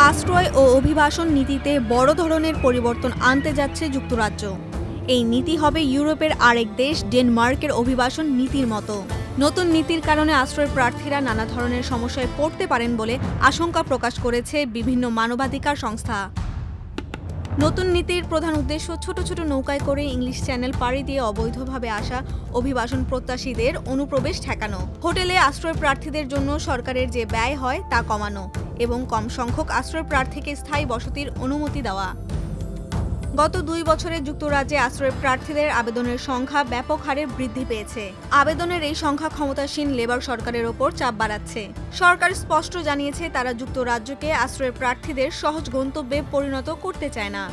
আশ্রয় ও অভিবাসন নীতিতে বড় ধরনের পরিবর্তন আনতে যাচ্ছে যুক্তরাজ্য। এই নীতি হবে ইউরোপের আরেক দেশ ডেনমার্কের অভিবাসন নীতির মতো। নতুন নীতির কারণে আশ্রয় প্রার্থীরা নানা ধরনের সমস্যায় পড়তে পারেন বলে আশঙ্কা প্রকাশ করেছে বিভিন্ন মানবাধিকার সংস্থা। নতুন নীতির প্রধান উদ্দেশ্য ছোট ছোট নৌকায় করে ইংলিশ চ্যানেল পাড়ি দিয়ে অবৈধভাবে আসা অভিবাসন প্রত্যাশীদের অনুপ্রবেশ ঠেকানো, হোটেলে আশ্রয় প্রার্থীদের জন্য সরকারের যে ব্যয় হয় তা কমানো এবং কম সংখ্যক আশ্রয় প্রার্থীকে স্থায়ী বসতির অনুমতি দেওয়া। গত 2 বছরে যুক্তরাজ্যে আশ্রয় প্রার্থীদের আবেদনের সংখ্যা ব্যাপক হারে বৃদ্ধি পেয়েছে। আবেদনের এই সংখ্যা ক্ষমতাসীন লেবার সরকারের ওপর চাপ বাড়াচ্ছে। সরকার স্পষ্ট জানিয়েছে তারা যুক্তরাজ্যকে আশ্রয় প্রার্থীদের সহজ গন্তব্যে পরিণত করতে চায় না।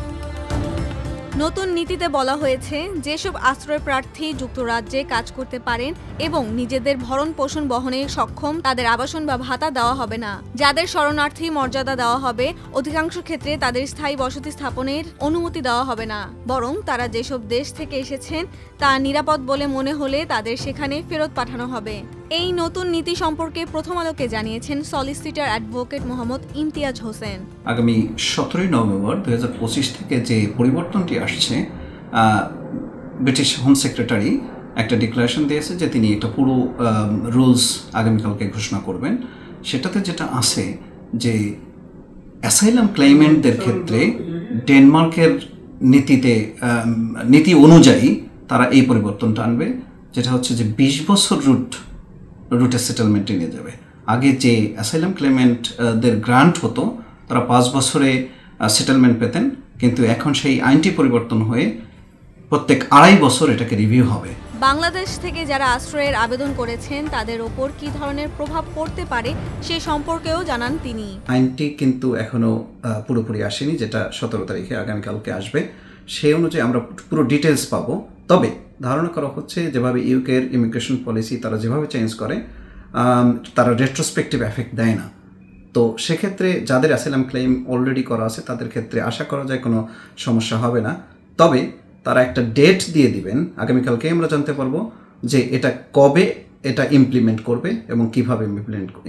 নতুন নীতিতে বলা হয়েছে, যেসব আশ্রয় প্রার্থী যুক্তরাজ্যে কাজ করতে পারেন এবং নিজেদের ভরণ পোষণ বহনে সক্ষম তাদের আবাসন বা ভাতা দেওয়া হবে না। যাদের শরণার্থী মর্যাদা দেওয়া হবে, অধিকাংশ ক্ষেত্রে তাদের স্থায়ী বসতি স্থাপনের অনুমতি দেওয়া হবে না, বরং তারা যেসব দেশ থেকে এসেছেন তা নিরাপদ বলে মনে হলে তাদের সেখানে ফেরত পাঠানো হবে। এই নতুন নীতি সম্পর্কে প্রথম আলোকে জানিয়েছেন সলিসিটর অ্যাডভোকেট মোহাম্মদ ইমতিয়াজ হোসেন। আগামী 17 নভেম্বর 2025 থেকে যে পরিবর্তনটি আসছে, ব্রিটিশ হোম সেক্রেটারি একটা ডিক্লারেশন দিয়েছে যে তিনি একটা পুরো রুলস আগামীকালকে ঘোষণা করবেন। সেটাতে যেটা আছে যে অ্যাসাইলাম ক্লেইমেন্টদের ক্ষেত্রে ডেনমার্কের নীতি অনুযায়ী তারা এই পরিবর্তনটা আনবে, যেটা হচ্ছে যে 20 বছর রুটে সেটেলমেন্টে নিয়ে যাবে। আগে যে অ্যাসাইলাম ক্লেমেন্টদের গ্রান্ট হতো তারা 5 বছরে সেটেলমেন্ট পেতেন, কিন্তু এখন সেই আইনটি পরিবর্তন হয়ে প্রত্যেক 2.5 বছর এটাকে রিভিউ হবে। বাংলাদেশ থেকে যারা আশ্রয়ের আবেদন করেছেন তাদের ওপর কি ধরনের প্রভাব পড়তে পারে সে সম্পর্কেও জানান তিনি। আইনটি কিন্তু এখনো পুরোপুরি আসেনি, যেটা 17 তারিখে আগামীকালকে আসবে। সেই অনুযায়ী আমরা পুরো ডিটেলস পাবো। তবে ধারণা করা হচ্ছে যেভাবে ইউকের ইমিগ্রেশন পলিসি তারা যেভাবে চেঞ্জ করে, তারা রেট্রোস্পেক্টিভ এফেক্ট দেয় না। তো সেক্ষেত্রে যাদের অ্যাসাইলাম ক্লেম অলরেডি করা আছে তাদের ক্ষেত্রে আশা করা যায় কোনো সমস্যা হবে না। তবে তারা একটা ডেট দিয়ে দিবেন, আগামীকালকে আমরা জানতে পারবো যে এটা কবে এটা ইমপ্লিমেন্ট করবে এবং কিভাবে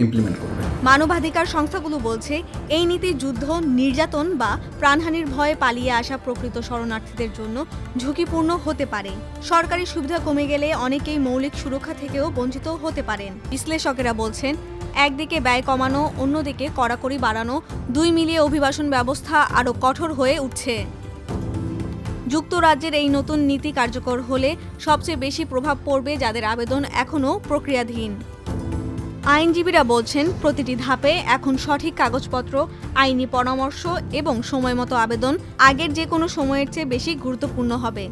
ইমপ্লিমেন্ট করবে। মানবাধিকার সংস্থাগুলো বলছে এই নীতি যুদ্ধ, নির্যাতন বা প্রাণহানির ভয়ে পালিয়ে আসা প্রকৃত শরণার্থীদের জন্য ঝুঁকিপূর্ণ হতে পারে। সরকারি সুবিধা কমে গেলে অনেকেই মৌলিক সুরক্ষা থেকেও বঞ্চিত হতে পারেন। বিশ্লেষকেরা বলছেন, একদিকে ব্যয় কমানো, অন্যদিকে কড়াকড়ি বাড়ানো, দুই মিলিয়ে অভিবাসন ব্যবস্থা আরও কঠোর হয়ে উঠছে। যুক্তরাজ্যের এই নতুন নীতি কার্যকর হলে সবচেয়ে বেশি প্রভাব পড়বে যাদের আবেদন এখনও প্রক্রিয়াধীন। আইনজীবীরা বলছেন, প্রতিটি ধাপে এখন সঠিক কাগজপত্র, আইনি পরামর্শ এবং সময়মতো আবেদন আগের যে কোনো সময়ের চেয়ে বেশি গুরুত্বপূর্ণ হবে।